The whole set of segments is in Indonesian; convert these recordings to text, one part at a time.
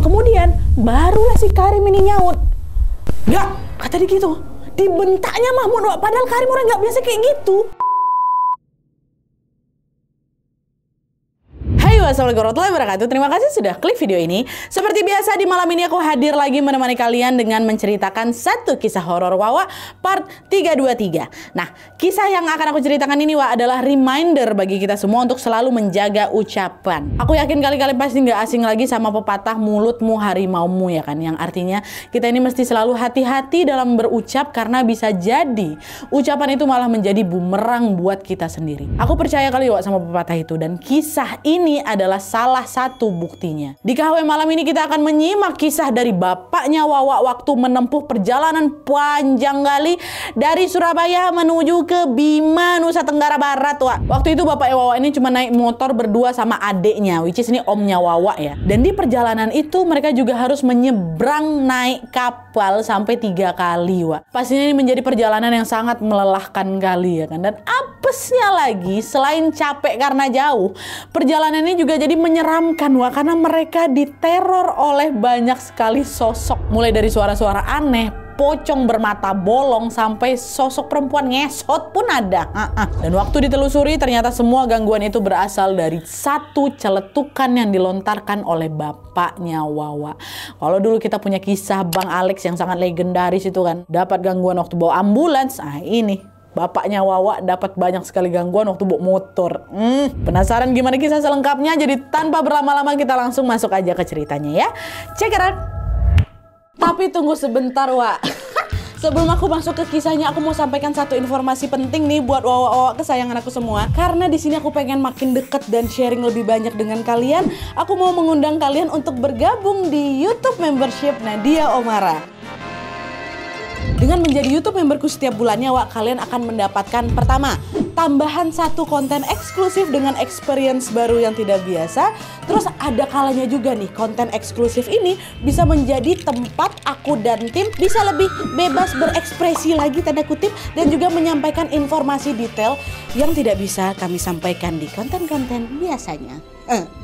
kemudian barulah si Karim ini nyaut. Nggak, kata dia gitu. Dibentaknya Mahmud, Wak. Padahal Karim orang nggak biasa kayak gitu. Assalamualaikum warahmatullahi wabarakatuh. Terima kasih sudah klik video ini. Seperti biasa di malam ini aku hadir lagi menemani kalian dengan menceritakan satu kisah horor Wawa part 323. Nah, kisah yang akan aku ceritakan ini Wak adalah reminder bagi kita semua untuk selalu menjaga ucapan. Aku yakin kalian pasti nggak asing lagi sama pepatah mulutmu harimaumu ya kan, yang artinya kita ini mesti selalu hati-hati dalam berucap karena bisa jadi ucapan itu malah menjadi bumerang buat kita sendiri. Aku percaya kali Wak sama pepatah itu, dan kisah ini adalah salah satu buktinya. Di KW malam ini kita akan menyimak kisah dari bapaknya Wawa waktu menempuh perjalanan panjang kali dari Surabaya menuju ke Bima, Nusa Tenggara Barat, Wak. Waktu itu bapaknya Wawa ini cuma naik motor berdua sama adeknya, which is ini omnya Wawa ya. Dan di perjalanan itu mereka juga harus menyeberang naik kapal sampai 3 kali, Wak. Pastinya ini menjadi perjalanan yang sangat melelahkan kali ya kan. Dan apesnya lagi, selain capek karena jauh, perjalanan ini juga jadi menyeramkan Wak, karena mereka diteror oleh banyak sekali sosok. Mulai dari suara-suara aneh, pocong bermata bolong, sampai sosok perempuan ngesot pun ada. Dan waktu ditelusuri ternyata semua gangguan itu berasal dari satu celetukan yang dilontarkan oleh bapaknya Wawa. Kalau dulu kita punya kisah Bang Alex yang sangat legendaris itu kan, dapat gangguan waktu bawa ambulans. Ini bapaknya Wawa dapat banyak sekali gangguan waktu bawa motor. Penasaran gimana kisah selengkapnya? Jadi tanpa berlama-lama kita langsung masuk aja ke ceritanya ya. Check it out. Tapi tunggu sebentar Wak. Sebelum aku masuk ke kisahnya, aku mau sampaikan satu informasi penting nih buat Wawa-Wawa kesayangan aku semua. Karena di sini aku pengen makin deket dan sharing lebih banyak dengan kalian. Aku mau mengundang kalian untuk bergabung di YouTube membership Nadia Omara. Dengan menjadi YouTube memberku setiap bulannya, Wak, kalian akan mendapatkan pertama, tambahan satu konten eksklusif dengan experience baru yang tidak biasa. Terus ada kalanya juga nih, konten eksklusif ini bisa menjadi tempat aku dan tim bisa lebih bebas berekspresi lagi tanda kutip, dan juga menyampaikan informasi detail yang tidak bisa kami sampaikan di konten-konten biasanya.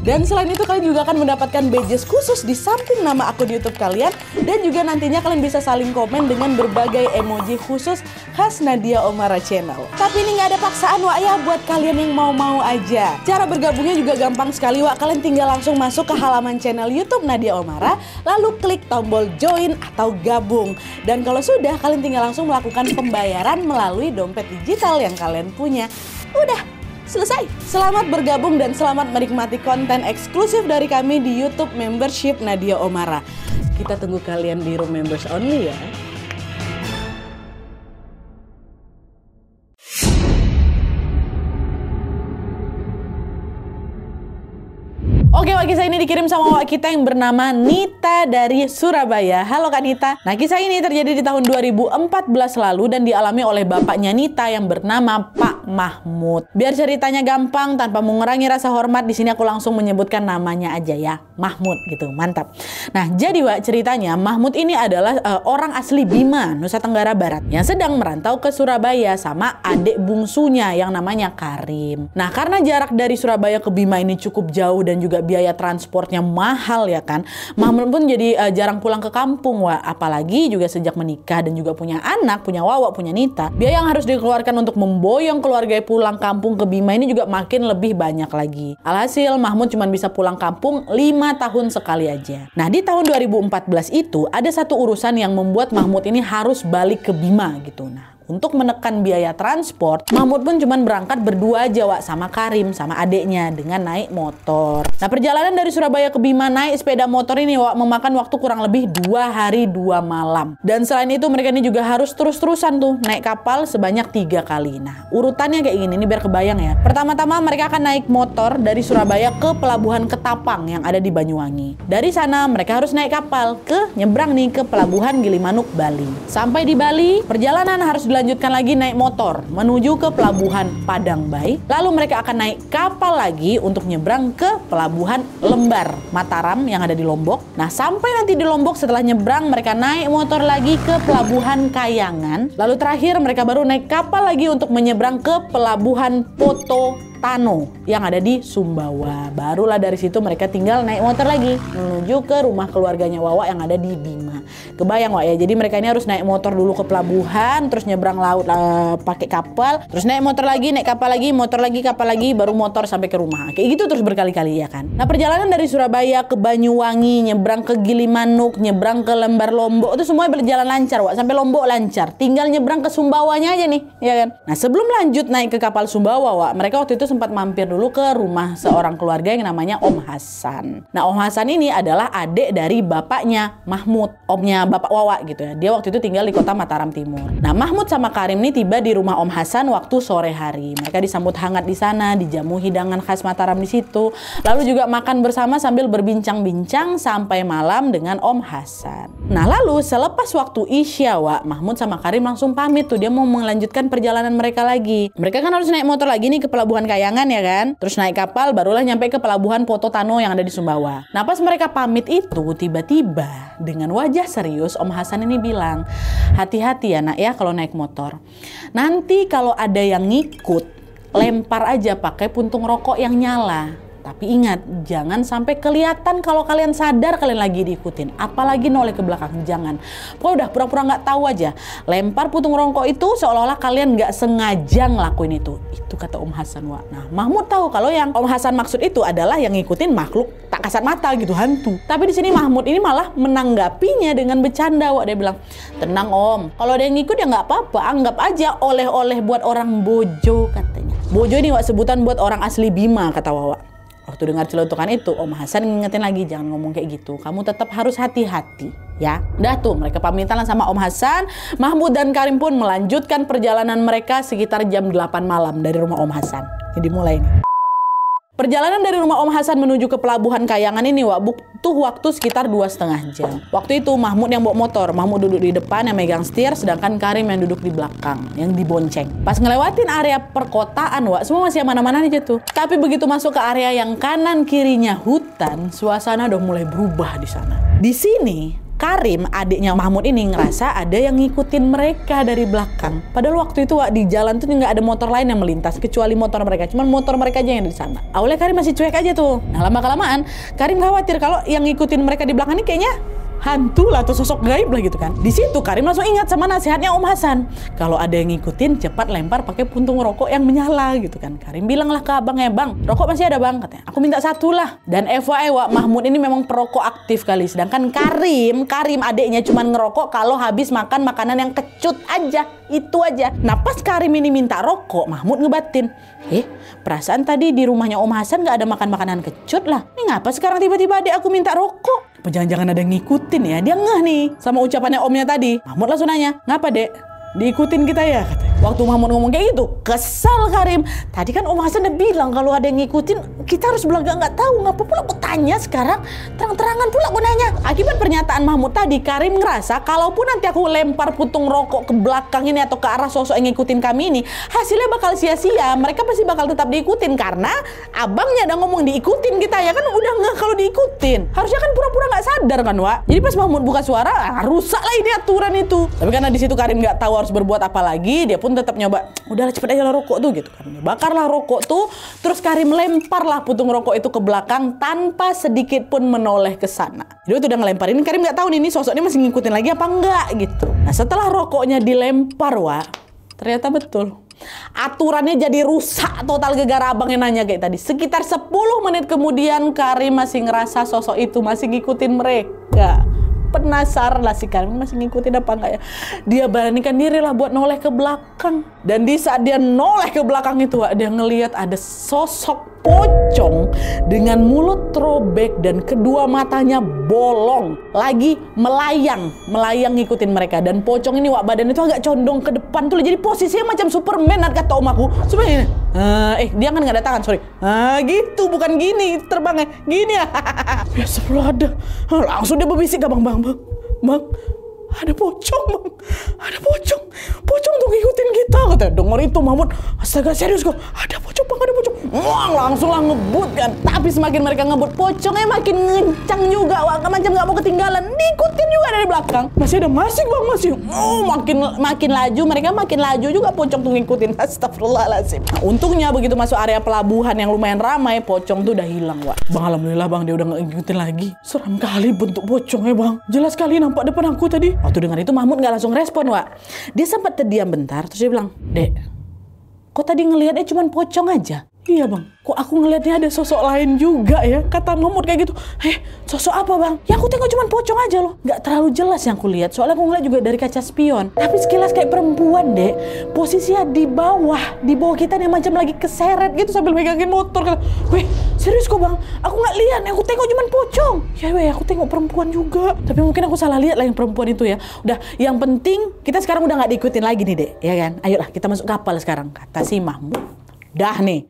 Dan selain itu kalian juga akan mendapatkan badges khusus di samping nama akun YouTube kalian, dan juga nantinya kalian bisa saling komen dengan berbagai emoji khusus khas Nadia Omara Channel. Tapi ini nggak ada paksaan Wak ya, buat kalian yang mau-mau aja. Cara bergabungnya juga gampang sekali Wak, kalian tinggal langsung masuk ke halaman channel YouTube Nadia Omara, lalu klik tombol join atau gabung. Dan kalau sudah, kalian tinggal langsung melakukan pembayaran melalui dompet digital yang kalian punya. Udah selesai. Selamat bergabung dan selamat menikmati konten eksklusif dari kami di YouTube membership Nadia Omara. Kita tunggu kalian di room members only ya. Oke Wak, kisah ini dikirim sama Wak kita yang bernama Nita dari Surabaya. Halo Kak Nita. Nah, kisah ini terjadi di tahun 2014 lalu dan dialami oleh bapaknya Nita yang bernama Pak Mahmud. Biar ceritanya gampang tanpa mengurangi rasa hormat, di sini aku langsung menyebutkan namanya aja ya, Mahmud gitu. Mantap. Nah, jadi Wak, ceritanya Mahmud ini adalah orang asli Bima, Nusa Tenggara Barat, yang sedang merantau ke Surabaya sama adik bungsunya yang namanya Karim. Nah, karena jarak dari Surabaya ke Bima ini cukup jauh dan juga biaya transportnya mahal ya kan, Mahmud pun jadi jarang pulang ke kampung Wak. Apalagi juga sejak menikah dan juga punya anak, punya Wawa, punya Nita, biaya yang harus dikeluarkan untuk memboyong keluarga pulang kampung ke Bima ini juga makin lebih banyak lagi. Alhasil Mahmud cuma bisa pulang kampung 5 tahun sekali aja. Nah, di tahun 2014 itu ada satu urusan yang membuat Mahmud ini harus balik ke Bima gitu. Nah, untuk menekan biaya transport, Mahmud pun cuma berangkat berdua aja Wak, sama Karim, sama adeknya, dengan naik motor. Nah, perjalanan dari Surabaya ke Bima naik sepeda motor ini Wak memakan waktu kurang lebih 2 hari 2 malam. Dan selain itu mereka ini juga harus terus-terusan tuh naik kapal sebanyak 3 kali. Nah, urutannya kayak gini, ini biar kebayang ya. Pertama-tama mereka akan naik motor dari Surabaya ke pelabuhan Ketapang yang ada di Banyuwangi. Dari sana mereka harus naik kapal nyebrang nih ke pelabuhan Gilimanuk, Bali. Sampai di Bali, perjalanan harus dilanjutkan lagi naik motor menuju ke pelabuhan Padangbai. Lalu mereka akan naik kapal lagi untuk nyebrang ke pelabuhan Lembar, Mataram yang ada di Lombok. Nah, sampai nanti di Lombok setelah nyebrang mereka naik motor lagi ke pelabuhan Kayangan. Lalu terakhir mereka baru naik kapal lagi untuk menyeberang ke pelabuhan Poto Tano yang ada di Sumbawa. Barulah dari situ mereka tinggal naik motor lagi menuju ke rumah keluarganya Wawa yang ada di Bima. Kebayang Wak ya, jadi mereka ini harus naik motor dulu ke pelabuhan, terus nyebrang laut pakai kapal, terus naik motor lagi, naik kapal lagi, motor lagi, kapal lagi, baru motor sampai ke rumah. Kayak gitu terus berkali-kali ya kan. Nah perjalanan dari Surabaya ke Banyuwangi, nyebrang ke Gilimanuk, nyebrang ke Lembar Lombok, itu semua berjalan lancar Wak, sampai Lombok lancar. Tinggal nyebrang ke Sumbawanya aja nih, ya kan. Nah sebelum lanjut naik ke kapal Sumbawa Wak, mereka waktu itu sempat mampir dulu ke rumah seorang keluarga yang namanya Om Hasan. Nah Om Hasan ini adalah adik dari bapaknya Mahmud, omnya bapak Wawa gitu ya. Dia waktu itu tinggal di kota Mataram Timur. Nah Mahmud sama Karim ini tiba di rumah Om Hasan waktu sore hari. Mereka disambut hangat di sana, dijamu hidangan khas Mataram di situ. Lalu juga makan bersama sambil berbincang-bincang sampai malam dengan Om Hasan. Nah lalu selepas waktu Isya Wak, Mahmud sama Karim langsung pamit tuh. Dia mau melanjutkan perjalanan mereka lagi. Mereka kan harus naik motor lagi nih ke Pelabuhan Kayangan ya kan. Terus naik kapal barulah nyampe ke Pelabuhan Poto Tano yang ada di Sumbawa. Nah pas mereka pamit itu tiba-tiba dengan wajah serius Om Hasan ini bilang, hati-hati ya nak ya kalau naik motor. Nanti kalau ada yang ngikut, lempar aja pakai puntung rokok yang nyala. Tapi ingat, jangan sampai kelihatan kalau kalian sadar kalian lagi diikutin. Apalagi noleh ke belakang, jangan. Pokoknya udah pura-pura nggak tahu aja. Lempar puntung rokok itu seolah-olah kalian nggak sengaja ngelakuin itu. Itu kata Om Hasan Wak. Nah Mahmud tahu kalau yang Om Hasan maksud itu adalah yang ngikutin makhluk tak kasat mata gitu, hantu. Tapi di sini Mahmud ini malah menanggapinya dengan bercanda Wak. Dia bilang, tenang Om, kalau ada yang ngikut ya nggak apa-apa. Anggap aja oleh-oleh buat orang Bojo katanya. Bojo ini Wak sebutan buat orang asli Bima kata Wawa. Waktu dengar celotukan itu, Om Hasan ngingetin lagi, jangan ngomong kayak gitu. Kamu tetap harus hati-hati, ya. Udah tuh, mereka pamitan sama Om Hasan. Mahmud dan Karim pun melanjutkan perjalanan mereka sekitar jam 8 malam dari rumah Om Hasan. Jadi mulai nih. Perjalanan dari rumah Om Hasan menuju ke Pelabuhan Kayangan ini Wak, butuh waktu sekitar 2,5 jam. Waktu itu Mahmud yang bawa motor, Mahmud duduk di depan yang megang setir, sedangkan Karim yang duduk di belakang, yang dibonceng. Pas ngelewatin area perkotaan Wak, semua masih aman-aman aja tuh. Tapi begitu masuk ke area yang kanan kirinya hutan, suasana udah mulai berubah di sana. Di sini Karim, adiknya Mahmud ini ngerasa ada yang ngikutin mereka dari belakang. Padahal waktu itu Wak, di jalan tuh nggak ada motor lain yang melintas kecuali motor mereka. Cuman motor mereka aja yang di sana. Awalnya Karim masih cuek aja tuh. Nah lama-kelamaan Karim khawatir kalau yang ngikutin mereka di belakang ini kayaknya hantu lah atau sosok gaib lah gitu kan. Di situ Karim langsung ingat sama nasihatnya Om Hasan. Kalau ada yang ngikutin cepat lempar pakai puntung rokok yang menyala gitu kan. Karim bilang lah ke abangnya, bang rokok masih ada bang katanya. Aku minta 1 lah. Dan FYI Wak, Mahmud ini memang perokok aktif kali. Sedangkan Karim adiknya cuma ngerokok kalau habis makan makanan yang kecut aja. Itu aja. Nah pas Karim ini minta rokok, Mahmud ngebatin. Perasaan tadi di rumahnya Om Hasan gak ada makan makanan kecut lah. Ini ngapa sekarang tiba-tiba adik aku minta rokok? Jangan-jangan ada yang ngikutin ya. Dia ngeh nih sama ucapannya omnya tadi. Mahmud langsung nanya, ngapa dek? Diikutin kita ya katanya. Waktu Mahmud ngomong kayak gitu, kesal Karim. Tadi kan Om Hasan udah bilang kalau ada yang ngikutin, kita harus belaga nggak tahu. Ngapa pula aku tanya sekarang? Terang-terangan pula aku nanya. Akibat pernyataan Mahmud tadi, Karim ngerasa kalaupun nanti aku lempar puntung rokok ke belakang ini atau ke arah sosok yang ngikutin kami ini, hasilnya bakal sia-sia. Mereka pasti bakal tetap diikutin karena abangnya udah ngomong diikutin kita ya kan, udah nggak kalau diikutin. Harusnya kan pura-pura nggak sadar kan Wak. Jadi pas Mahmud buka suara, rusak lah ini aturan itu. Tapi karena di situ Karim nggak tahu harus berbuat apa lagi, dia pun tetap nyoba, udahlah cepet aja lah rokok tuh gitu kan. Bakarlah rokok tuh, terus Karim lemparlah puntung rokok itu ke belakang tanpa sedikit pun menoleh ke sana. Jadi waktu udah ngelemparin, Karim nggak tahu nih ini sosoknya masih ngikutin lagi apa enggak gitu. Nah setelah rokoknya dilempar Wak, ternyata betul. Aturannya jadi rusak total gara-gara abangnya nanya kayak tadi. Sekitar 10 menit kemudian Karim masih ngerasa sosok itu masih ngikutin mereka. Penasaran lah si Karim masih ngikutin apa enggak ya. Dia beranikan diri lah buat noleh ke belakang. Dan di saat dia noleh ke belakang itu dia ngelihat ada sosok pocong dengan mulut robek dan kedua matanya bolong lagi melayang ngikutin mereka. Dan pocong ini Wak, badan itu agak condong ke depan tuh, jadi posisinya macam Superman kata om aku. Sebenarnya dia kan nggak ada tangan, sorry. Gitu, bukan gini terbangnya, gini ya. Ya sebelum ada langsung dia berbisik, bang ada pocong bang, ada pocong tuh ngikutin kita, katanya. Dengar itu Mahmud, astaga serius kok, ada pocong bang, ada pocong. Wah, langsung lah ngebut kan. Tapi semakin mereka ngebut, pocongnya makin ngencang juga, wah, macam nggak mau ketinggalan, diikutin juga dari belakang. Masih ada, masih bang, masih. Oh, makin laju, mereka makin laju juga, pocong tuh ngikutin. Astagfirullahaladzim. Nah, untungnya begitu masuk area pelabuhan yang lumayan ramai, pocong tuh udah hilang, wah. Bang, alhamdulillah bang, dia udah nggak ngikutin lagi. Seram kali bentuk pocongnya bang, jelas kali nampak depan aku tadi. Waktu dengar itu Mahmud nggak langsung respon, wah. Dia sempat terdiam bentar, terus dia bilang, Dek, kok tadi ngelihatnya cuma pocong aja? Iya bang, kok aku ngelihatnya ada sosok lain juga ya? Kata Mahmud kayak gitu. Sosok apa bang? Ya aku tengok cuma pocong aja loh. Nggak terlalu jelas yang aku lihat, soalnya aku ngeliat juga dari kaca spion. Tapi sekilas kayak perempuan dek. Posisinya di bawah kita nih macam lagi keseret gitu sambil megangin motor. Kata, weh serius kok bang? Aku nggak lihat, aku tengok cuma pocong. Ya weh, aku tengok perempuan juga. Tapi mungkin aku salah lihat lah yang perempuan itu ya. Udah, yang penting kita sekarang udah nggak diikutin lagi nih dek, ya kan? Ayolah kita masuk kapal sekarang, kata si Mahmud. Dah nih.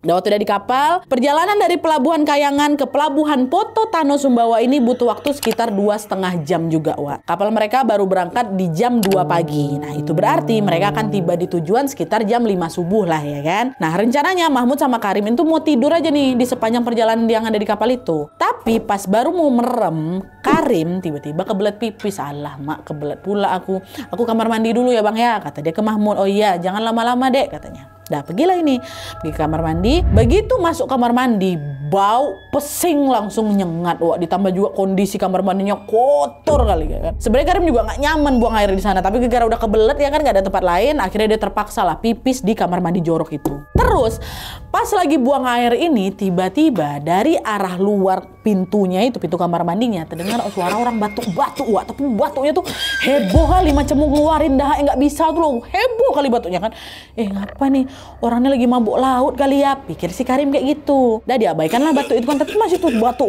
Udah waktu udah di kapal, perjalanan dari Pelabuhan Kayangan ke Pelabuhan Poto Tano Sumbawa ini butuh waktu sekitar 2,5 jam juga, wah. Kapal mereka baru berangkat di jam 2 pagi. Nah, itu berarti mereka akan tiba di tujuan sekitar jam 5 subuh lah, ya kan? Nah, rencananya Mahmud sama Karim itu mau tidur aja nih di sepanjang perjalanan yang ada di kapal itu. Tapi pas baru mau merem, Karim tiba-tiba kebelet pipis. Alah, mak, kebelet pula aku. Aku kamar mandi dulu ya, Bang ya, kata dia ke Mahmud. Oh iya, jangan lama-lama, Dek, katanya. Dah, pergilah ini, pergi ke kamar mandi. Begitu masuk kamar mandi, bau pesing langsung nyengat. Wah, ditambah juga kondisi kamar mandinya kotor kali ya kan. Sebenarnya Karim juga nggak nyaman buang air di sana, tapi gara-gara udah kebelet ya kan, nggak ada tempat lain. Akhirnya dia terpaksa lah pipis di kamar mandi jorok itu. Terus pas lagi buang air ini, tiba-tiba dari arah luar pintunya itu, pintu kamar mandinya, terdengar suara orang batuk-batuk. Wah, tapi batuknya tuh heboh kali, macam mau ngeluarin dahak nggak bisa tuh loh. Heboh kali batuknya kan. Ngapa nih? Orangnya lagi mabuk laut kali ya, pikir si Karim kayak gitu. Dah diabaikanlah batuk itu kan, tapi masih tuh batuk.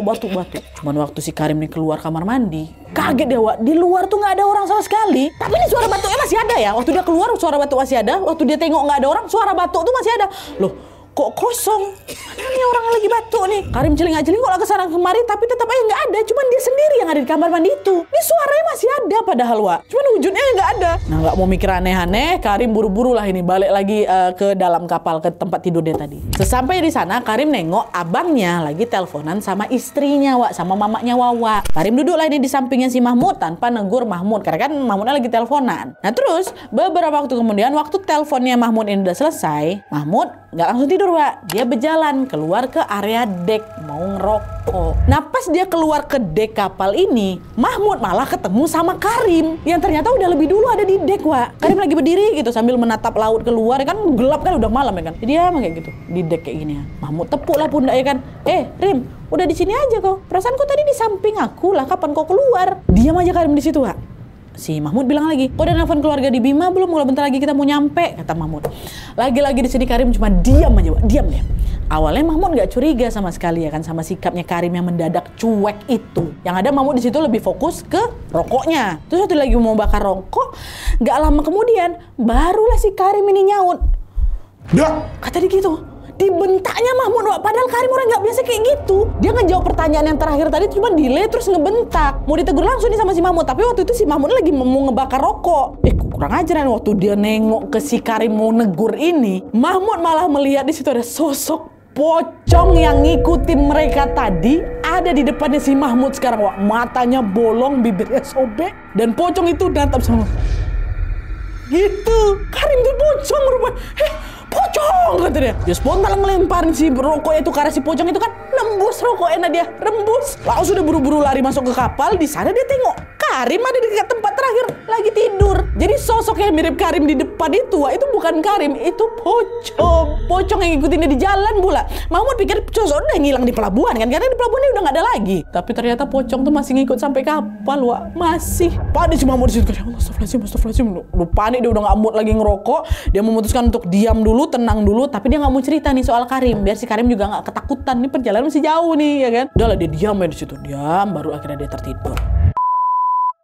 Cuman waktu si Karim nih keluar kamar mandi, kaget dia, wak. Di luar tuh nggak ada orang sama sekali. Tapi ini suara batuknya masih ada ya. Waktu dia keluar suara batuk masih ada. Waktu dia tengok nggak ada orang, suara batuk tuh masih ada. Loh, kok kosong? Mana nih orang yang lagi batuk nih? Karim celingak-celingok lah kesana kemari, tapi tetap aja nggak ada. Cuman dia sendiri yang ada di kamar mandi itu. Ini suaranya masih ada padahal, wak. Cuman wujudnya nggak ada. Nah, nggak mau mikir aneh-aneh, Karim buru-buru lah ini balik lagi ke dalam kapal, ke tempat tidur dia tadi. Sesampai di sana, Karim nengok abangnya lagi teleponan sama istrinya, wak, sama mamaknya Wawa. Karim duduk lah ini di sampingnya si Mahmud tanpa negur Mahmud, karena kan Mahmudnya lagi teleponan. Nah terus beberapa waktu kemudian, waktu teleponnya Mahmud ini udah selesai, Mahmud nggak langsung tidur, Wak. Dia berjalan keluar ke area dek mau ngerokok. Nah pas dia keluar ke dek kapal ini, Mahmud malah ketemu sama Karim yang ternyata udah lebih dulu ada di dek, Wak. Karim lagi berdiri gitu sambil menatap laut keluar, kan gelap kan, udah malam ya kan. Jadi dia kayak gitu di dek kayak gini ya. Mahmud tepuk lah pundak ya kan. Rim, udah di sini aja kok. Perasaan kok tadi di samping aku lah, kapan kau keluar? Diam aja Karim di situ, Wak. Si Mahmud bilang lagi, kok udah nelfon keluarga di Bima belum? Kalau bentar lagi kita mau nyampe, kata Mahmud. Lagi-lagi di sini Karim cuma diam aja, Wak. Diam deh. Awalnya Mahmud nggak curiga sama sekali ya kan sama sikapnya Karim yang mendadak cuek itu. Yang ada Mahmud di situ lebih fokus ke rokoknya. Terus waktu lagi mau bakar rokok, nggak lama kemudian barulah si Karim ini nyaut. Dah, kata dia gitu. Dibentaknya Mahmud, Wak. Padahal Karim orang nggak biasa kayak gitu. Dia ngejawab pertanyaan yang terakhir tadi cuma delay terus ngebentak. Mau ditegur langsung nih sama si Mahmud, tapi waktu itu si Mahmud lagi mau ngebakar rokok. Kurang ajar kan, waktu dia nengok ke si Karim mau negur ini, Mahmud malah melihat di situ ada sosok pocong yang ngikutin mereka tadi ada di depannya si Mahmud sekarang, Wak. Matanya bolong, bibirnya sobek, dan pocong itu datang sama gitu. Karim tuh pocong rupanya. Pocong, kata dia. Dia spontan ngelemparin si rokoknya itu karena si pocong itu kan nembus rokoknya dia, rembus. Langsung sudah buru-buru lari masuk ke kapal. Di sana dia tengok Karim ada di dekat tempat terakhir lagi tidur. Jadi sosok yang mirip Karim di depan itu, wah, itu bukan Karim, itu pocong. Pocong yang ngikutin dia di jalan pula. Mahmud pikir sosok udah ngilang di pelabuhan kan, karena di pelabuhan udah nggak ada lagi. Tapi ternyata pocong tuh masih ngikut sampai kapal, wah, masih. Panik si Mahmud di situ. Ya Allah, astagfirullahaladzim. Udah panik, dia udah nggak mood lagi ngerokok. Dia memutuskan untuk diam dulu, tenang dulu. Tapi dia nggak mau cerita nih soal Karim, biar si Karim juga nggak ketakutan. Nih perjalanan masih jauh nih, ya kan? Udahlah dia diam ya di situ, diam. Baru akhirnya dia tertidur.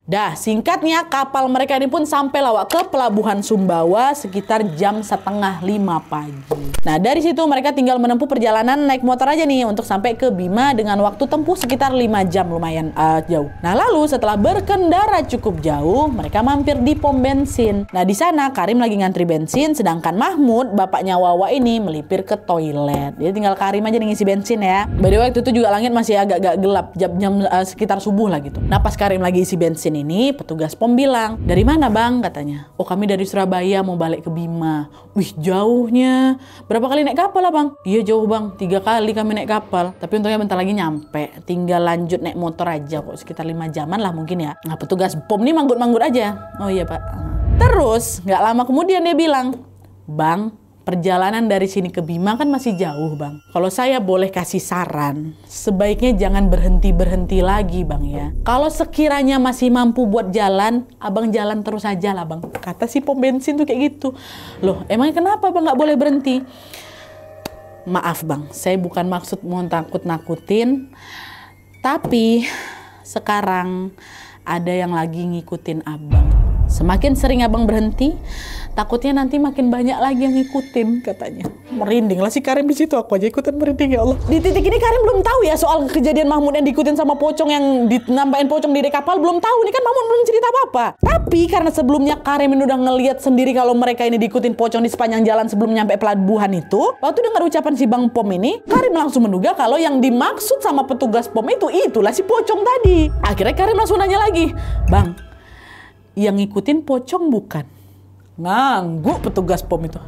Dah, singkatnya kapal mereka ini pun sampai lawak ke pelabuhan Sumbawa sekitar jam 4:30 pagi. Nah, dari situ mereka tinggal menempuh perjalanan naik motor aja nih untuk sampai ke Bima dengan waktu tempuh sekitar 5 jam, lumayan jauh. Nah, lalu setelah berkendara cukup jauh, mereka mampir di pom bensin. Nah, di sana Karim lagi ngantri bensin, sedangkan Mahmud, bapaknya Wawa ini melipir ke toilet. Jadi tinggal Karim aja nih ngisi bensin ya. By the way, waktu itu juga langit masih agak-agak gelap, jam sekitar subuh lah gitu. Nah, pas Karim lagi isi bensin ini, petugas pom bilang, "Dari mana bang?" katanya. "Oh, kami dari Surabaya mau balik ke Bima." "Wih, jauhnya. Berapa kali naik kapal lah bang?" "Iya jauh bang, 3 kali kami naik kapal. Tapi untungnya bentar lagi nyampe. Tinggal lanjut naik motor aja kok, sekitar 5 jaman lah mungkin ya." Nah, petugas pom ini manggut-manggut aja. "Oh iya pak." Terus nggak lama kemudian dia bilang, "Bang, perjalanan dari sini ke Bima kan masih jauh bang. Kalau saya boleh kasih saran, sebaiknya jangan berhenti-berhenti lagi bang ya. Kalau sekiranya masih mampu buat jalan, abang jalan terus aja lah bang." Kata si pom bensin tuh kayak gitu. "Loh, emangnya kenapa bang nggak boleh berhenti?" "Maaf bang, saya bukan maksud mau takut-nakutin. Tapi sekarang ada yang lagi ngikutin abang. Semakin sering abang berhenti, takutnya nanti makin banyak lagi yang ngikutin," katanya. Merinding lah si Karim di situ, aku aja ikutan merinding ya Allah. Di titik ini Karim belum tahu ya soal kejadian Mahmud yang diikutin sama pocong yang nambahin pocong di dek kapal, belum tahu. Ini kan Mahmud belum cerita apa-apa. Tapi karena sebelumnya Karim ini udah ngelihat sendiri kalau mereka ini diikutin pocong di sepanjang jalan sebelum nyampe pelabuhan itu, waktu dengar ucapan si Bang Pom ini, Karim langsung menduga kalau yang dimaksud sama petugas pom itulah si pocong tadi. Akhirnya Karim langsung nanya lagi, "Bang, yang ngikutin pocong bukan?" Ngangguk petugas pom itu.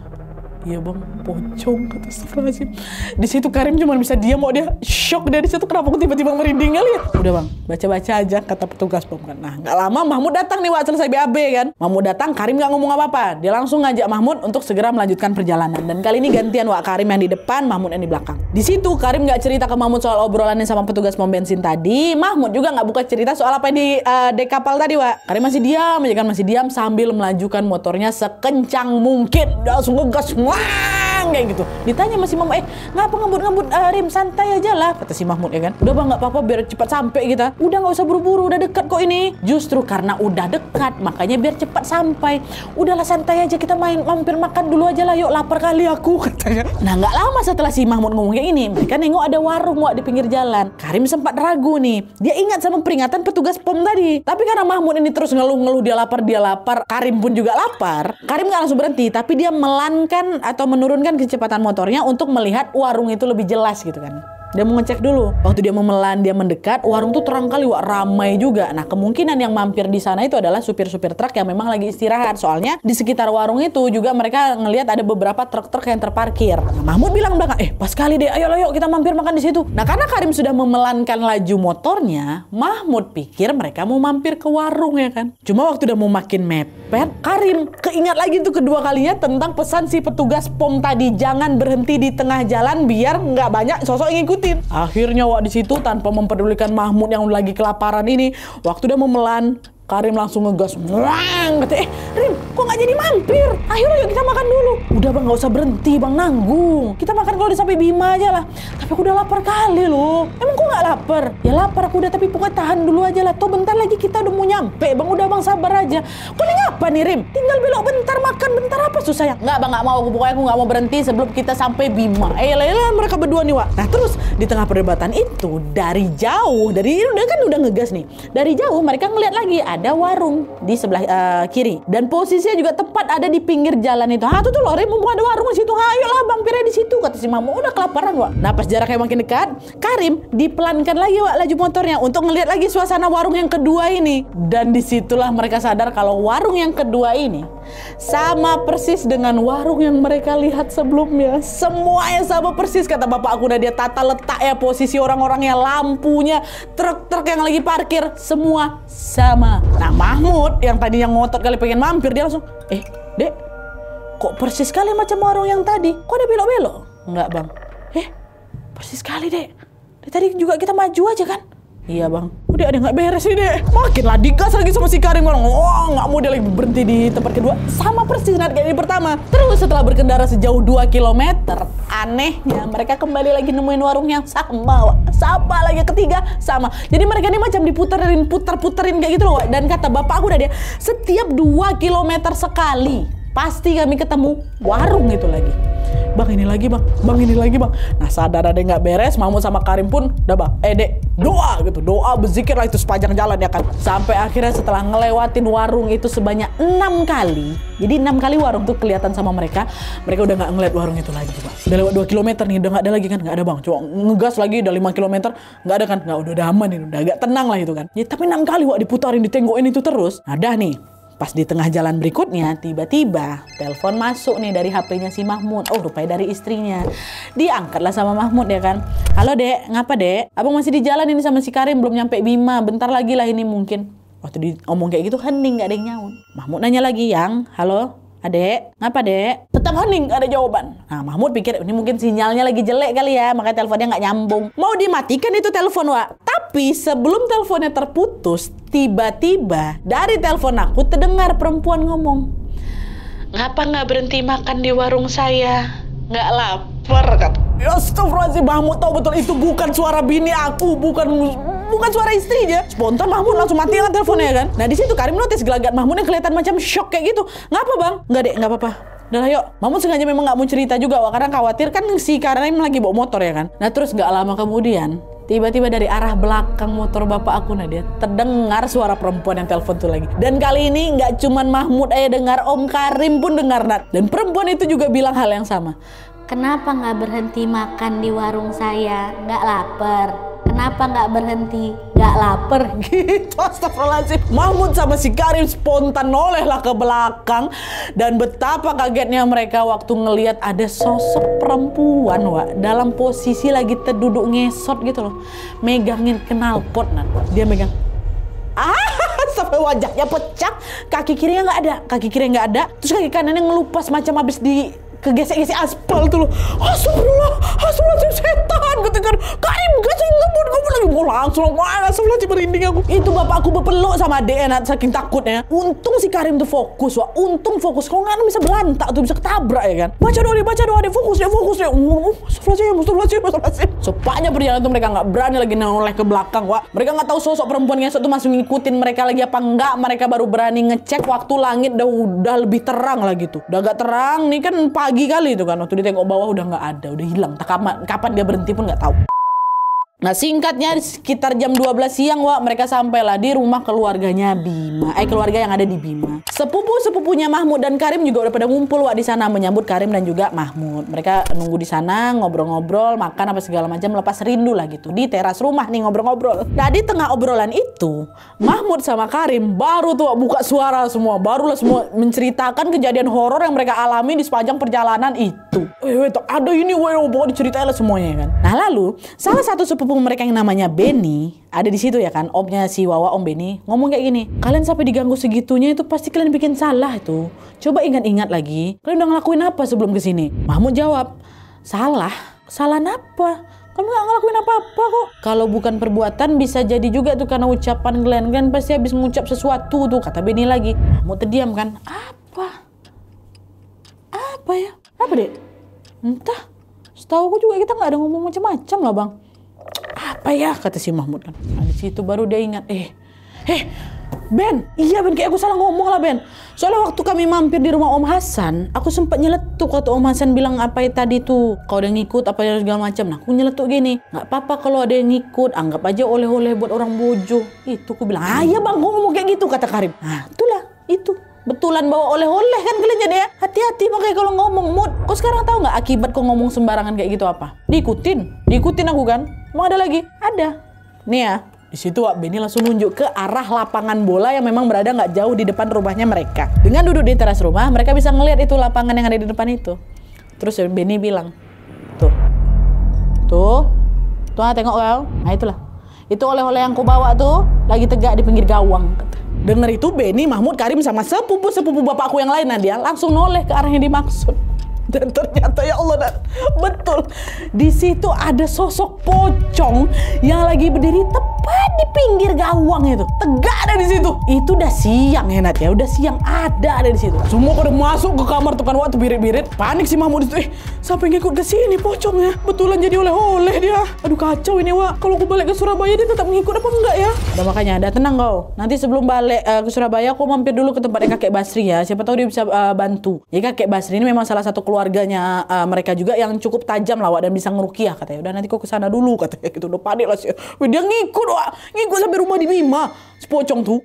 "Iya bang, pocong," kata astagfirullahaladzim. Di situ Karim cuma bisa diam, mau dia shock dari situ. Kenapa aku tiba-tiba merinding kali ya? "Udah bang, baca-baca aja," kata petugas pom kan. Nah, nggak lama Mahmud datang nih, Wak, selesai BAB kan. Mahmud datang, Karim nggak ngomong apa-apa. Dia langsung ngajak Mahmud untuk segera melanjutkan perjalanan. Dan kali ini gantian, Wak, Karim yang di depan, Mahmud yang di belakang. Di situ Karim nggak cerita ke Mahmud soal obrolannya sama petugas pom bensin tadi. Mahmud juga nggak buka cerita soal apa yang di dek kapal tadi, Wak. Karim masih diam, aja kan masih diam sambil melajukan motornya sekencang mungkin. Langsung ngegas, wang, kayak gitu. Ditanya masih Mama, ngapa ngebut-ngebut, Rim, santai aja lah, kata si Mahmud ya kan. "Udah bang, nggak apa-apa, biar cepat sampai kita. Udah nggak usah buru-buru, udah dekat kok ini." Justru karena udah dekat, makanya biar cepat sampai. "Udahlah santai aja, kita mampir makan dulu aja lah, yuk, lapar kali aku," katanya. Nah, nggak lama setelah si Mahmud ngomong kayak ini, mereka nengok ada warung, Wak, di pinggir jalan. Karim sempat ragu nih. Dia ingat sama peringatan petugas pom tadi. Tapi karena Mahmud ini terus ngeluh-ngeluh dia lapar, Karim pun juga lapar. Karim nggak langsung berhenti, tapi dia melankan atau menurunkan kecepatan motornya untuk melihat warung itu lebih jelas gitu kan. Dia mau ngecek dulu. Waktu dia mau memelan, dia mendekat, warung tuh terang kali, Wak, ramai juga. Nah, kemungkinan yang mampir di sana itu adalah supir-supir truk yang memang lagi istirahat. Soalnya di sekitar warung itu juga mereka ngelihat ada beberapa truk-truk yang terparkir. Nah, Mahmud bilang belakang, "Pas kali deh, ayo kita mampir makan di situ." Nah, karena Karim sudah memelankan laju motornya, Mahmud pikir mereka mau mampir ke warung ya kan. Cuma waktu udah mau makin mepet, Karim keingat lagi tuh kedua kalinya tentang pesan si petugas pom tadi, jangan berhenti di tengah jalan biar nggak banyak sosok yang ngikutin. Akhirnya, Wak, di situ tanpa mempedulikan Mahmud yang lagi kelaparan ini, waktu dia memelan, Karim langsung ngegas, wang, kata, "Rim, kok nggak jadi mampir? Ayo kita makan dulu." "Udah bang, nggak usah berhenti bang, nanggung. Kita makan kalau udah sampai Bima aja lah." "Tapi aku udah lapar kali loh." "Emang kok nggak lapar?" "Ya lapar aku udah, tapi pokoknya tahan dulu aja lah. Tuh bentar lagi kita udah mau nyampe bang, udah bang sabar aja." "Kok ini apa nih Rim? Tinggal belok bentar, makan bentar, apa susahnya?" "Nggak bang, nggak mau. Pokoknya aku nggak mau berhenti sebelum kita sampai Bima." Lah mereka berdua nih, Wak. Nah terus di tengah perdebatan itu dari jauh, udah ngegas nih. Dari jauh mereka ngeliat lagi ada warung di sebelah kiri dan posisinya juga tepat ada di pinggir jalan itu. "Tuh loh Rim, mumpung ada warung di situ. Ayolah mampirnya di situ," kata si Mahmud. Udah kelaparan, Wak. Nah pas jaraknya makin dekat, Karim dipelankan lagi, Wak, laju motornya untuk ngeliat lagi suasana warung yang kedua ini. Dan disitulah mereka sadar kalau warung yang kedua ini sama persis dengan warung yang mereka lihat sebelumnya. Semuanya sama persis, kata bapak aku. Udah dia tata letak ya, posisi orang-orangnya, lampunya, truk-truk yang lagi parkir, semua sama. Nah Mahmud yang tadi yang ngotot kali pengen mampir, dia langsung, "Dek, kok persis sekali macam warung yang tadi? Kok ada belok-belok?" "Enggak bang." "Persis sekali, Dek. Dari tadi juga kita maju aja kan?" "Iya bang." Dek, ada nggak beres nih, Dek. Makinlah digas lagi sama si Karim. Oh, nggak mau dia lagi berhenti di tempat kedua. Sama persis kayak di pertama. Terus setelah berkendara sejauh 2 kilometer, anehnya mereka kembali lagi nemuin warung yang sama, Wak. Sama lagi ketiga, sama. Jadi mereka ini macam puter-puterin kayak gitu loh, Wak. Dan kata bapak aku dia, setiap 2 kilometer sekali pasti kami ketemu warung itu lagi. Bang ini lagi bang, ini lagi bang. Nah sadar ada nggak beres, Mahmud sama Karim pun udah bang, Dek, doa gitu, doa berzikir lah itu sepanjang jalan ya kan. Sampai akhirnya setelah ngelewatin warung itu sebanyak 6 kali, jadi 6 kali warung tuh kelihatan sama mereka udah nggak ngeliat warung itu lagi bang. Udah lewat 2 kilometer nih, udah nggak ada lagi kan, nggak ada bang. Coba ngegas lagi udah 5 kilometer, nggak ada kan, nggak udah aman ini, udah agak tenang lah itu kan. Ya tapi 6 kali wak diputarin, ditenggokin itu terus. Nah dah nih. Pas di tengah jalan berikutnya, tiba-tiba telepon masuk nih dari HP-nya si Mahmud. Oh, rupanya dari istrinya. Diangkatlah sama Mahmud ya kan. Halo Dek, ngapa Dek? Abang masih di jalan ini sama si Karim, belum nyampe Bima. Bentar lagi lah ini mungkin. Waktu ngomong kayak gitu hening, gak ada yang nyaut. Mahmud nanya lagi, Yang, halo? Adek, ngapa Dek? Tetap hening, gak ada jawaban. Nah Mahmud pikir ini mungkin sinyalnya lagi jelek kali ya, makanya teleponnya nggak nyambung. Mau dimatikan itu telepon Wak. Tapi sebelum teleponnya terputus, tiba-tiba dari telepon aku terdengar perempuan ngomong, ngapa nggak berhenti makan di warung saya? Nggak lapar kata. Ya astagfirullahaladzim, Mahmud tahu betul itu bukan suara bini aku, bukan suara istrinya. Spontan Mahmud langsung matiin teleponnya kan. Nah di situ Karim notice gelagat Mahmud yang kelihatan macam shock kayak gitu. Ngapa bang? Nggak Dek, nggak apa-apa. Udah lah yuk. Mahmud sengaja memang nggak mau cerita juga Wak, karena khawatir kan si Karim lagi bawa motor ya kan. Nah terus nggak lama kemudian tiba-tiba dari arah belakang motor bapak aku Nadia terdengar suara perempuan yang telepon tuh lagi. Dan kali ini nggak cuman Mahmud aja dengar, Om Karim pun dengar Nat. Dan perempuan itu juga bilang hal yang sama. Kenapa nggak berhenti makan di warung saya? Nggak lapar. Kenapa nggak berhenti? Nggak lapar. Gitu, astagfirullahaladzim. Mahmud sama si Karim spontan noleh lah ke belakang. Dan betapa kagetnya mereka waktu ngelihat ada sosok perempuan Wak, dalam posisi lagi terduduk ngesot gitu loh, megangin knalpot. Dia megang, sampai wajahnya pecah. Kaki kirinya nggak ada, terus kaki kanannya ngelupas macam habis di kegesek-gesek aspal tuh loh. Astagfirullahaladzim, setan gitu kan. Karim gasing ngebut lagi mau langsung astagfirullahaladzim, merinding aku. Itu bapak aku berpeluk sama adeknya saking takutnya. Untung si Karim tuh fokus Wak, untung fokus. Kalau nggak bisa belantak tuh, bisa ketabrak ya kan. Baca doa deh, fokus deh. Astagfirullahaladzim. Sepaknya berjalan tuh mereka nggak berani lagi noleh ke belakang Wak. Mereka nggak tahu sosok perempuan ngesot tuh masih ngikutin mereka lagi apa enggak. Mereka baru berani ngecek waktu langit udah lebih terang lah gitu. Udah agak terang nih kan pagi kali itu kan, waktu ditengok bawah udah nggak ada, udah hilang. Kapan dia berhenti pun nggak tahu. Nah singkatnya sekitar jam 12 siang Wak, mereka sampailah di rumah keluarganya Bima, keluarga yang ada di Bima. Sepupunya Mahmud dan Karim juga udah pada ngumpul Wak di sana menyambut Karim dan juga Mahmud. Mereka nunggu di sana ngobrol-ngobrol, makan apa segala macam, lepas rindu lah gitu. Di teras rumah nih ngobrol-ngobrol. Nah di tengah obrolan itu, Mahmud sama Karim baru tuh buka suara semua, barulah semua menceritakan kejadian horor yang mereka alami di sepanjang perjalanan itu. Ada ini pokoknya diceritain lah semuanya kan. Nah lalu salah satu sepupu mereka yang namanya Benny ada di situ ya kan, omnya si Wawa, Om Benny ngomong kayak gini, kalian sampai diganggu segitunya itu pasti kalian bikin salah itu. Coba ingat-ingat lagi, kalian udah ngelakuin apa sebelum kesini? Mahmud jawab, salah apa? Kamu gak ngelakuin apa-apa kok. Kalau bukan perbuatan bisa jadi juga tuh karena ucapan Glenn pasti habis mengucap sesuatu tuh, kata Benny lagi. Mahmud terdiam kan, apa ya? Apa Dek? Entah, setahu aku juga kita gak ada ngomong macam-macam lah bang. Apa ya, kata si Mahmud kan. Nah, di situ baru dia ingat, Ben, iya Ben, kayak aku salah ngomong lah Ben. Soalnya waktu kami mampir di rumah Om Hasan, aku sempat nyeletuk waktu Om Hasan bilang apa ya tadi tuh, kau udah ngikut apa ya segala macam. Nah aku nyeletuk gini, nggak apa-apa kalau ada yang ngikut, anggap aja oleh-oleh buat orang bojo. Itu aku bilang, iya bang, gua ngomong kayak gitu, kata Karim. Nah itulah, itu betulan bawa oleh-oleh kan kalian jadi ya. Hati-hati makanya kalau ngomong Mut. Kau sekarang tahu nggak akibat kau ngomong sembarangan kayak gitu apa? Diikutin aku kan. Mau ada lagi? Ada. Nih ya. Di situ Wak Benny langsung nunjuk ke arah lapangan bola yang memang berada nggak jauh di depan rumahnya mereka. Dengan duduk di teras rumah, mereka bisa ngelihat itu lapangan yang ada di depan itu. Terus Benny bilang, tuh, tengok kau. Nah itulah. Itu oleh-oleh yang kau bawa tuh lagi tegak di pinggir gawang. Dengar itu Benny, Mahmud, Karim sama sepupu bapakku yang lain Nadia langsung noleh ke arah yang dimaksud. Dan ternyata ya Allah, betul di situ ada sosok pocong yang lagi berdiri tepat tepat di pinggir gawang itu. Tegak ada di situ. Itu udah siang ya Nat ya, udah siang ada di situ. Semua pada masuk ke kamar tuh kan waktu birit-birit. Panik si Mahmud itu, sampai ngikut ke sini pocongnya. Betulan jadi oleh-oleh dia. Aduh kacau ini Wak. Kalau aku balik ke Surabaya dia tetap ngikut apa enggak ya? Udah makanya, ada tenang kau. Nanti sebelum balik ke Surabaya aku mampir dulu ke tempatnya kakek Basri ya. Siapa tahu dia bisa bantu. Jadi kakek Basri ini memang salah satu keluarganya mereka juga yang cukup tajam lah Wak, dan bisa ngerukiah katanya. Udah nanti kau kesana dulu katanya gitu. Udah panik lah sih. Dia ngikut Wak. Ngikut sampai rumah di Bima. Si pocong tuh.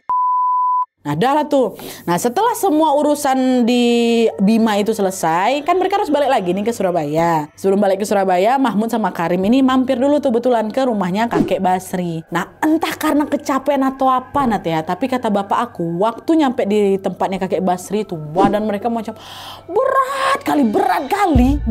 Nah, dah lah tuh. Nah, setelah semua urusan di Bima itu selesai, kan mereka harus balik lagi nih ke Surabaya. Sebelum balik ke Surabaya, Mahmud sama Karim ini mampir dulu tuh betulan ke rumahnya kakek Basri. Nah, entah karena kecapean atau apa Nat ya, tapi kata bapak aku, waktu nyampe di tempatnya kakek Basri itu, badan mereka macam berat kali.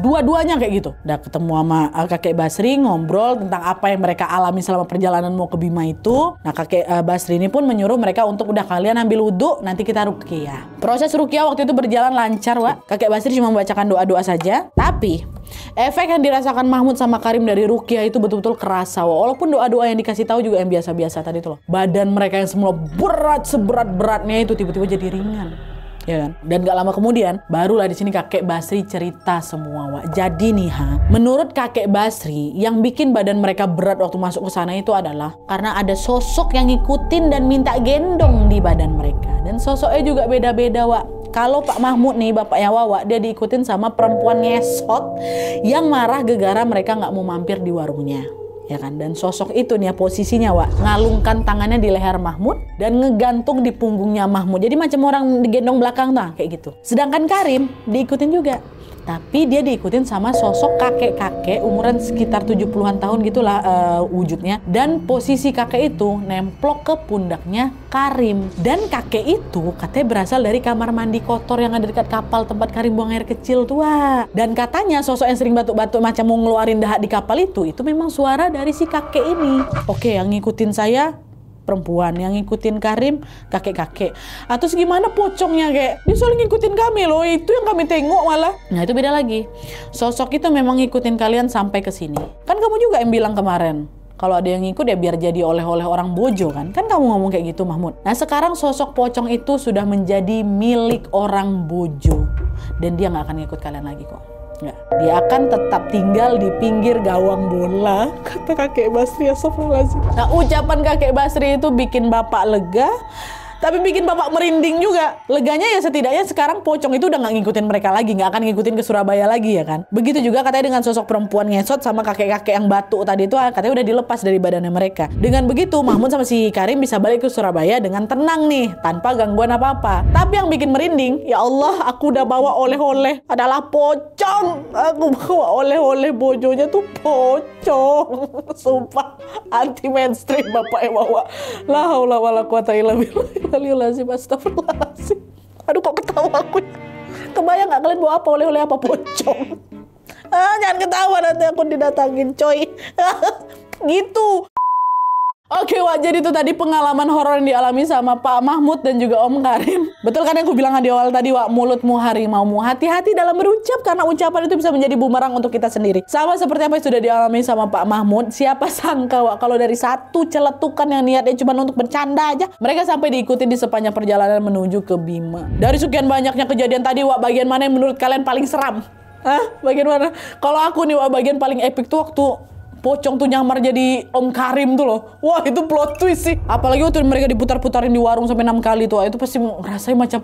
Dua-duanya kayak gitu. Udah ketemu sama kakek Basri, ngobrol tentang apa yang mereka alami selama perjalanan mau ke Bima itu. Nah, kakek Basri ini pun menyuruh mereka untuk udah kalian ambil wudhu, nanti kita ruqyah. Proses ruqyah waktu itu berjalan lancar Wak. Kakek Basri cuma membacakan doa-doa saja. Tapi efek yang dirasakan Mahmud sama Karim dari ruqyah itu betul-betul kerasa Wak. Walaupun doa-doa yang dikasih tahu juga yang biasa-biasa tadi tuh loh. Badan mereka yang semula berat seberat-beratnya itu tiba-tiba jadi ringan. Ya kan? Dan gak lama kemudian barulah di sini kakek Basri cerita semua Wak. Jadi nih menurut kakek Basri yang bikin badan mereka berat waktu masuk ke sana itu adalah karena ada sosok yang ngikutin dan minta gendong di badan mereka. Dan sosoknya juga beda-beda Wak. Kalau Pak Mahmud nih, bapaknya Wawa, dia diikutin sama perempuan ngesot yang marah gegara mereka gak mau mampir di warungnya. Ya kan, dan sosok itu nih ya posisinya Wak, ngalungkan tangannya di leher Mahmud dan ngegantung di punggungnya Mahmud. Jadi macam orang digendong belakang tuh kayak gitu. Sedangkan Karim diikutin juga. Tapi dia diikutin sama sosok kakek-kakek umuran sekitar 70-an tahun gitulah wujudnya. Dan posisi kakek itu nemplok ke pundaknya Karim. Dan kakek itu katanya berasal dari kamar mandi kotor yang ada dekat kapal tempat Karim buang air kecil tuh Wak. Dan katanya sosok yang sering batuk-batuk macam mau ngeluarin dahak di kapal itu memang suara dari si kakek ini. Oke, yang ngikutin saya perempuan, yang ngikutin Karim kakek-kakek. Atau gimana pocongnya kayak dia selalu ngikutin kami loh, itu yang kami tengok malah. Nah itu beda lagi. Sosok itu memang ngikutin kalian sampai ke sini. Kan kamu juga yang bilang kemarin kalau ada yang ngikut ya biar jadi oleh-oleh orang bojo kan. Kan kamu ngomong kayak gitu Mahmud. Nah sekarang sosok pocong itu sudah menjadi milik orang bojo dan dia nggak akan ngikut kalian lagi kok. Nggak. Dia akan tetap tinggal di pinggir gawang bola, kata kakek Basri. Astagfirullahaladzim. Nah ucapan kakek Basri itu bikin bapak lega, tapi bikin bapak merinding juga. Leganya ya setidaknya sekarang pocong itu udah nggak ngikutin mereka lagi, nggak akan ngikutin ke Surabaya lagi ya kan. Begitu juga katanya dengan sosok perempuan ngesot sama kakek-kakek yang batuk tadi itu katanya udah dilepas dari badannya mereka. Dengan begitu Mahmud sama si Karim bisa balik ke Surabaya dengan tenang nih, tanpa gangguan apa-apa. Tapi yang bikin merinding, ya Allah aku udah bawa oleh-oleh adalah pocong. Aku bawa oleh-oleh bojonya tuh pocong. Sumpah anti mainstream bapak yang bawa. La haula wala quwata illa billah. Astagfirullahaladzim. Aduh kok ketawa aku. Kebayang gak kalian bawa apa oleh-oleh apa pocong? Jangan ketawa nanti aku didatangin coy. Gitu. Oke Wak, jadi itu tadi pengalaman horor yang dialami sama Pak Mahmud dan juga Om Karim. Betul kan yang aku bilang di awal tadi Wak, mulutmu harimaumu. Hati-hati dalam berucap karena ucapan itu bisa menjadi bumerang untuk kita sendiri. Sama seperti apa yang sudah dialami sama Pak Mahmud. Siapa sangka Wak, kalau dari satu celetukan yang niatnya cuma untuk bercanda aja, mereka sampai diikuti di sepanjang perjalanan menuju ke Bima. Dari sekian banyaknya kejadian tadi Wak, bagian mana yang menurut kalian paling seram? Bagian mana? Kalau aku nih Wak, bagian paling epic tuh waktu pocong tuh nyamar jadi Om Karim tuh loh. Wah itu plot twist sih. Apalagi waktu mereka diputar-putarin di warung sampai 6 kali tuh. Itu pasti ngerasain macam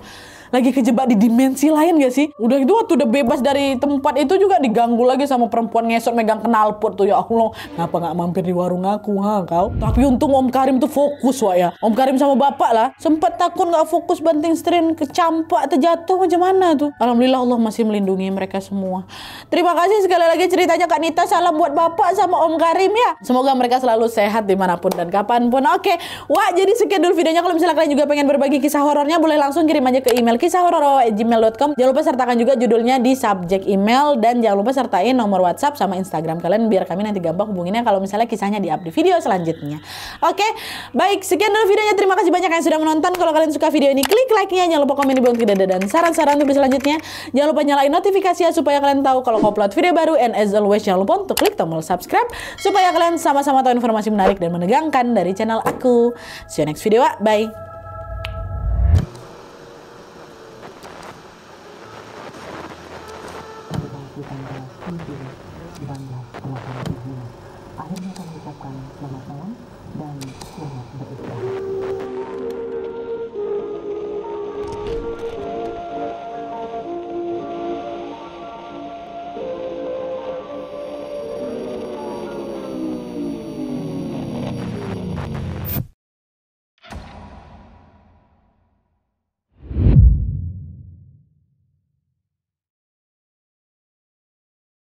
lagi kejebak di dimensi lain gak sih? Udah itu waktu udah bebas dari tempat itu juga diganggu lagi sama perempuan ngesot megang knalpot tuh. Ya Allah, ngapa gak mampir di warung aku kau? Tapi untung Om Karim tuh fokus Wak ya. Om Karim sama bapak lah sempat takut gak fokus banting setir kecampak terjatuh macam mana tuh. Alhamdulillah Allah masih melindungi mereka semua. Terima kasih sekali lagi ceritanya Kak Nita. Salam buat bapak sama Om Karim ya. Semoga mereka selalu sehat dimanapun dan kapanpun. Oke, Wak jadi sekian dulu videonya. Kalau misalnya kalian juga pengen berbagi kisah horornya, boleh langsung kirim aja ke email kisahhoror@gmail.com. Jangan lupa sertakan juga judulnya di subjek email dan jangan lupa sertain nomor WhatsApp sama Instagram kalian biar kami nanti gampang hubunginnya kalau misalnya kisahnya di-up di video selanjutnya. Oke, baik sekian dulu videonya. Terima kasih banyak yang sudah menonton. Kalau kalian suka video ini, klik like-nya. Jangan lupa komen di bawah tidak dan saran-saran untuk selanjutnya. Jangan lupa nyalain notifikasi supaya kalian tahu kalau upload video baru. And as always, jangan lupa untuk klik tombol subscribe supaya kalian sama-sama tahu informasi menarik dan menegangkan dari channel aku. See you next video, bye. Akhirnya kami ucapkan selamat malam dan selamat beristirahat.